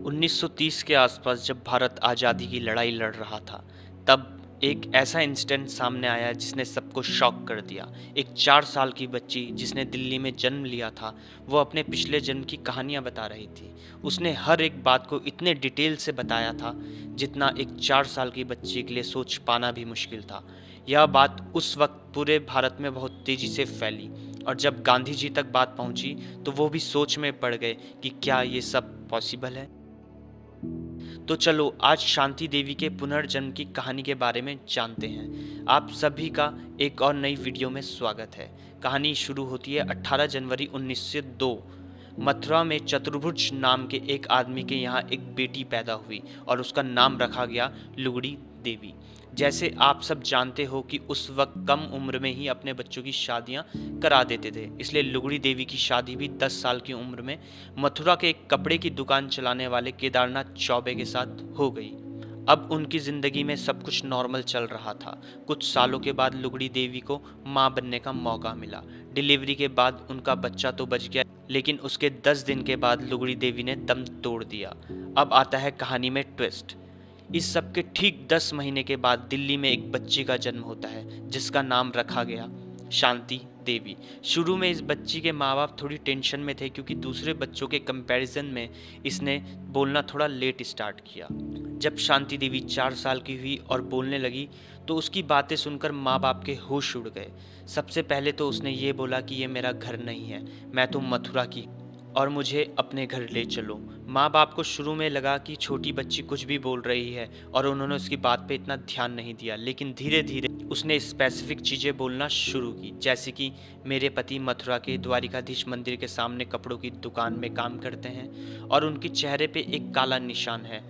1930 के आसपास जब भारत आज़ादी की लड़ाई लड़ रहा था, तब एक ऐसा इंसिडेंट सामने आया जिसने सबको शॉक कर दिया। एक 4 साल की बच्ची जिसने दिल्ली में जन्म लिया था, वो अपने पिछले जन्म की कहानियाँ बता रही थी। उसने हर एक बात को इतने डिटेल से बताया था, जितना एक 4 साल की बच्ची के लिए सोच पाना भी मुश्किल था। यह बात उस वक्त पूरे भारत में बहुत तेज़ी से फैली और जब गांधी जी तक बात पहुंची, तो वो भी सोच में पड़ गए कि क्या ये सब पॉसिबल है। तो चलो आज शांति देवी के पुनर्जन्म की कहानी के बारे में जानते हैं। आप सभी का एक और नई वीडियो में स्वागत है। कहानी शुरू होती है 18 जनवरी 1902। मथुरा में चतुर्भुज नाम के एक आदमी के यहाँ एक बेटी पैदा हुई और उसका नाम रखा गया लुगड़ी देवी। जैसे आप सब जानते हो कि उस वक्त कम उम्र में ही अपने बच्चों की शादियां करा देते थे, इसलिए लुगड़ी देवी की शादी भी 10 साल की उम्र में मथुरा के एक कपड़े की दुकान चलाने वाले केदारनाथ चौबे के साथ हो गई। अब उनकी जिंदगी में सब कुछ नॉर्मल चल रहा था। कुछ सालों के बाद लुगड़ी देवी को मां बनने का मौका मिला। डिलीवरी के बाद उनका बच्चा तो बच गया, लेकिन उसके 10 दिन के बाद लुगड़ी देवी ने दम तोड़ दिया। अब आता है कहानी में ट्विस्ट। इस सब के ठीक 10 महीने के बाद दिल्ली में एक बच्ची का जन्म होता है जिसका नाम रखा गया शांति देवी। शुरू में इस बच्ची के माँ बाप थोड़ी टेंशन में थे क्योंकि दूसरे बच्चों के कंपैरिजन में इसने बोलना थोड़ा लेट स्टार्ट किया। जब शांति देवी 4 साल की हुई और बोलने लगी तो उसकी बातें सुनकर माँ बाप के होश उड़ गए। सबसे पहले तो उसने ये बोला कि ये मेरा घर नहीं है, मैं तो मथुरा की और मुझे अपने घर ले चलो। माँ बाप को शुरू में लगा कि छोटी बच्ची कुछ भी बोल रही है और उन्होंने उसकी बात पे इतना ध्यान नहीं दिया, लेकिन धीरे धीरे उसने स्पेसिफिक चीज़ें बोलना शुरू की, जैसे कि मेरे पति मथुरा के द्वारिकाधीश मंदिर के सामने कपड़ों की दुकान में काम करते हैं और उनके चेहरे पे एक काला निशान है।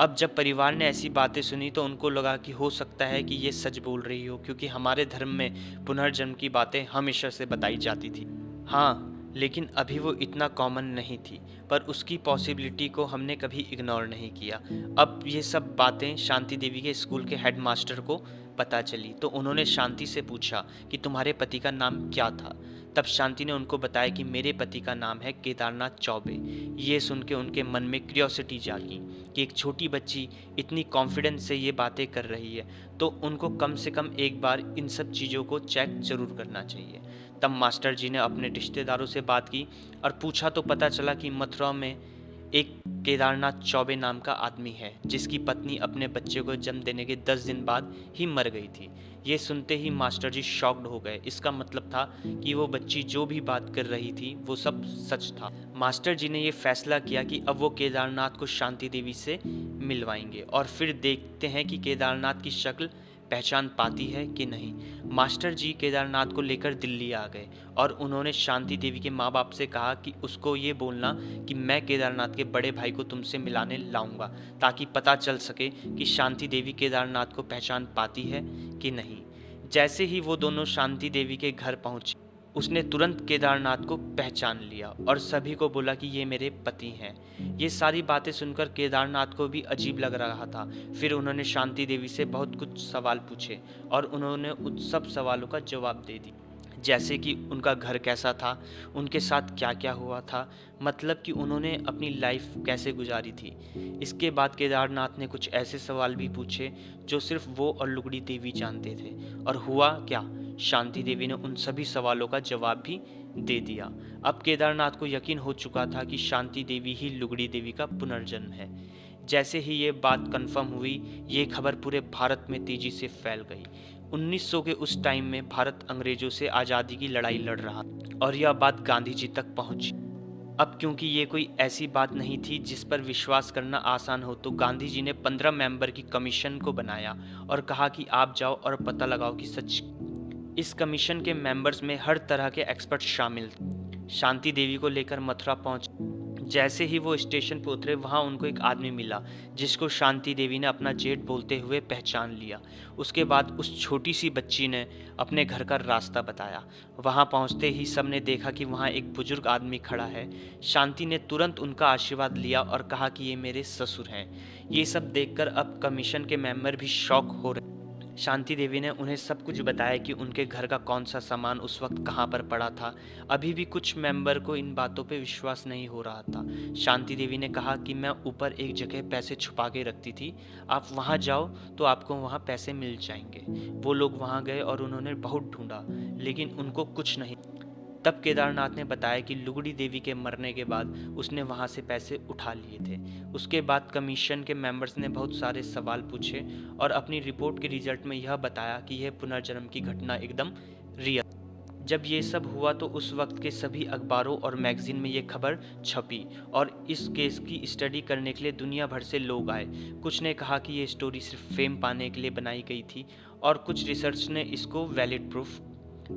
अब जब परिवार ने ऐसी बातें सुनी तो उनको लगा कि हो सकता है कि ये सच बोल रही हो, क्योंकि हमारे धर्म में पुनर्जन्म की बातें हमेशा से बताई जाती थी। हाँ, लेकिन अभी वो इतना कॉमन नहीं थी, पर उसकी पॉसिबिलिटी को हमने कभी इग्नोर नहीं किया। अब ये सब बातें शांति देवी के स्कूल के हेडमास्टर को पता चली, तो उन्होंने शांति से पूछा कि तुम्हारे पति का नाम क्या था। तब शांति ने उनको बताया कि मेरे पति का नाम है केदारनाथ चौबे। ये सुन के उनके मन में क्यूरियोसिटी जागी कि एक छोटी बच्ची इतनी कॉन्फिडेंस से ये बातें कर रही है, तो उनको कम से कम एक बार इन सब चीज़ों को चेक ज़रूर करना चाहिए। तब मास्टर जी ने अपने रिश्तेदारों से बात की और पूछा तो पता चला कि मथुरा में एक केदारनाथ चौबे नाम का आदमी है जिसकी पत्नी अपने बच्चे को जन्म देने के 10 दिन बाद ही मर गई थी। ये सुनते ही मास्टर जी शॉक्ड हो गए। इसका मतलब था कि वो बच्ची जो भी बात कर रही थी वो सब सच था। मास्टर जी ने ये फैसला किया कि अब वो केदारनाथ को शांति देवी से मिलवाएंगे और फिर देखते हैं कि केदारनाथ की शक्ल पहचान पाती है कि नहीं। मास्टर जी केदारनाथ को लेकर दिल्ली आ गए और उन्होंने शांति देवी के माँ बाप से कहा कि उसको ये बोलना कि मैं केदारनाथ के बड़े भाई को तुमसे मिलाने लाऊंगा, ताकि पता चल सके कि शांति देवी केदारनाथ को पहचान पाती है कि नहीं। जैसे ही वो दोनों शांति देवी के घर पहुंचे, उसने तुरंत केदारनाथ को पहचान लिया और सभी को बोला कि ये मेरे पति हैं। ये सारी बातें सुनकर केदारनाथ को भी अजीब लग रहा था। फिर उन्होंने शांति देवी से बहुत कुछ सवाल पूछे और उन्होंने उन सब सवालों का जवाब दे दिया, जैसे कि उनका घर कैसा था, उनके साथ क्या क्या हुआ था, मतलब कि उन्होंने अपनी लाइफ कैसे गुजारी थी। इसके बाद केदारनाथ ने कुछ ऐसे सवाल भी पूछे जो सिर्फ वो और लुगड़ी देवी जानते थे। और हुआ क्या, शांति देवी ने उन सभी सवालों का जवाब भी दे दिया। अब केदारनाथ को यकीन हो चुका था कि शांति देवी ही लुगड़ी देवी का पुनर्जन्म है। जैसे ही ये बात कंफर्म हुई, ये खबर पूरे भारत में तेजी से फैल गई। 1900 के उस टाइम में भारत अंग्रेजों से आज़ादी की लड़ाई लड़ रहा और यह बात गांधी जी तक पहुंची। अब क्योंकि ये कोई ऐसी बात नहीं थी जिस पर विश्वास करना आसान हो, तो गांधी जी ने 15 मेंबर की कमीशन को बनाया और कहा कि आप जाओ और पता लगाओ कि सच। इस कमीशन के मेंबर्स में हर तरह के एक्सपर्ट शामिल थे। शांति देवी को लेकर मथुरा पहुंच। जैसे ही वो स्टेशन पर उतरे, वहां उनको एक आदमी मिला जिसको शांति देवी ने अपना जेठ बोलते हुए पहचान लिया। उसके बाद उस छोटी सी बच्ची ने अपने घर का रास्ता बताया। वहां पहुंचते ही सबने देखा कि वहां एक बुजुर्ग आदमी खड़ा है। शांति ने तुरंत उनका आशीर्वाद लिया और कहा कि ये मेरे ससुर हैं। ये सब देखकर अब कमीशन के मेंबर भी शॉक हो रहे। शांति देवी ने उन्हें सब कुछ बताया कि उनके घर का कौन सा सामान उस वक्त कहाँ पर पड़ा था। अभी भी कुछ मेंबर को इन बातों पे विश्वास नहीं हो रहा था। शांति देवी ने कहा कि मैं ऊपर एक जगह पैसे छुपा के रखती थी, आप वहाँ जाओ तो आपको वहाँ पैसे मिल जाएंगे। वो लोग वहाँ गए और उन्होंने बहुत ढूंढा, लेकिन उनको कुछ नहीं। तब केदारनाथ ने बताया कि लुगड़ी देवी के मरने के बाद उसने वहाँ से पैसे उठा लिए थे। उसके बाद कमीशन के मेंबर्स ने बहुत सारे सवाल पूछे और अपनी रिपोर्ट के रिजल्ट में यह बताया कि यह पुनर्जन्म की घटना एकदम रियल। जब ये सब हुआ तो उस वक्त के सभी अखबारों और मैगजीन में ये खबर छपी और इस केस की स्टडी करने के लिए दुनिया भर से लोग आए। कुछ ने कहा कि ये स्टोरी सिर्फ फेम पाने के लिए बनाई गई थी और कुछ रिसर्च ने इसको वैलिड प्रूफ।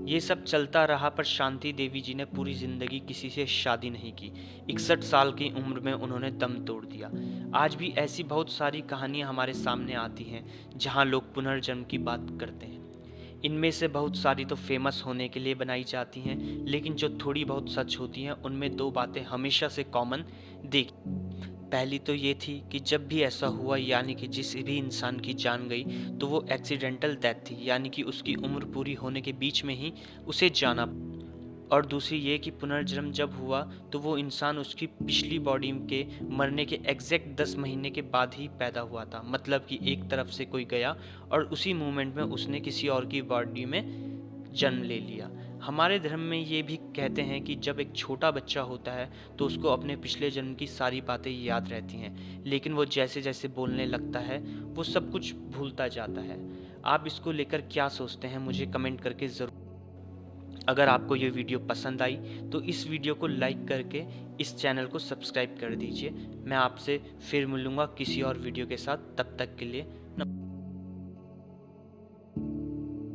ये सब चलता रहा, पर शांति देवी जी ने पूरी जिंदगी किसी से शादी नहीं की। 61 साल की उम्र में उन्होंने दम तोड़ दिया। आज भी ऐसी बहुत सारी कहानियां हमारे सामने आती हैं जहां लोग पुनर्जन्म की बात करते हैं। इनमें से बहुत सारी तो फेमस होने के लिए बनाई जाती हैं, लेकिन जो थोड़ी बहुत सच होती हैं उनमें दो बातें हमेशा से कॉमन देख। पहली तो ये थी कि जब भी ऐसा हुआ, यानी कि जिस भी इंसान की जान गई, तो वो एक्सीडेंटल डेथ थी, यानी कि उसकी उम्र पूरी होने के बीच में ही उसे जाना। और दूसरी ये कि पुनर्जन्म जब हुआ तो वो इंसान उसकी पिछली बॉडी के मरने के एग्जैक्ट 10 महीने के बाद ही पैदा हुआ था। मतलब कि एक तरफ से कोई गया और उसी मोमेंट में उसने किसी और की बॉडी में जन्म ले लिया। हमारे धर्म में ये भी कहते हैं कि जब एक छोटा बच्चा होता है तो उसको अपने पिछले जन्म की सारी बातें याद रहती हैं, लेकिन वो जैसे जैसे बोलने लगता है वो सब कुछ भूलता जाता है। आप इसको लेकर क्या सोचते हैं, मुझे कमेंट करके ज़रूर। अगर आपको ये वीडियो पसंद आई तो इस वीडियो को लाइक करके इस चैनल को सब्सक्राइब कर दीजिए। मैं आपसे फिर मिलूँगा किसी और वीडियो के साथ, तब तक के लिए नमस्कार।